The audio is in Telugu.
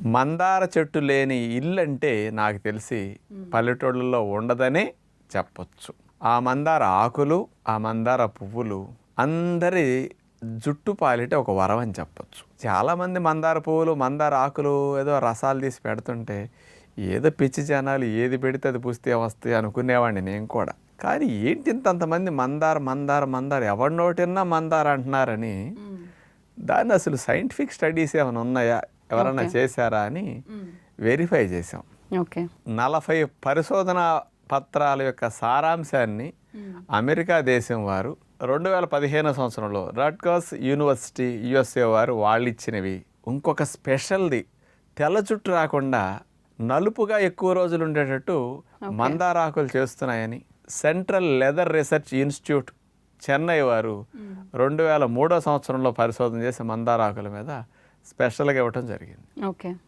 మందార చెట్టు లేని ఇల్లు అంటే నాకు తెలిసి పల్లెటూళ్ళలో ఉండదనే చెప్పొచ్చు. ఆ మందార ఆకులు, ఆ మందార పువ్వులు అందరి జుట్టు పాలిటే ఒక వరం అని చెప్పొచ్చు. చాలామంది మందార పువ్వులు, మందార ఆకులు ఏదో రసాలు తీసి పెడుతుంటే ఏదో పిచ్చి జనాలు ఏది పెడితే అది పుస్తే వస్తాయి అనుకునేవాడిని నేను కూడా. కానీ ఏంటి ఇంతంతమంది మందార మందార మందార ఎవరి నోటిన్నా మందార అంటున్నారని, దాన్ని అసలు సైంటిఫిక్ స్టడీస్ ఏమైనా ఉన్నాయా, ఎవరైనా చేశారా అని వెరిఫై చేసాం. 40 పరిశోధన పత్రాల యొక్క సారాంశాన్ని అమెరికా దేశం వారు 2015 సంవత్సరంలో రట్గర్స్ యూనివర్సిటీ USA వారు వాళ్ళు ఇచ్చినవి. ఇంకొక స్పెషల్ది తెల్ల చుట్టు రాకుండా నలుపుగా ఎక్కువ రోజులు ఉండేటట్టు మందారాకులు చేస్తున్నాయని central leather research institute Chennai వారు 2003 సంవత్సరంలో పరిశోధన చేసి మందారాకుల మీద స్పెషల్గా ఇవ్వటం జరిగింది.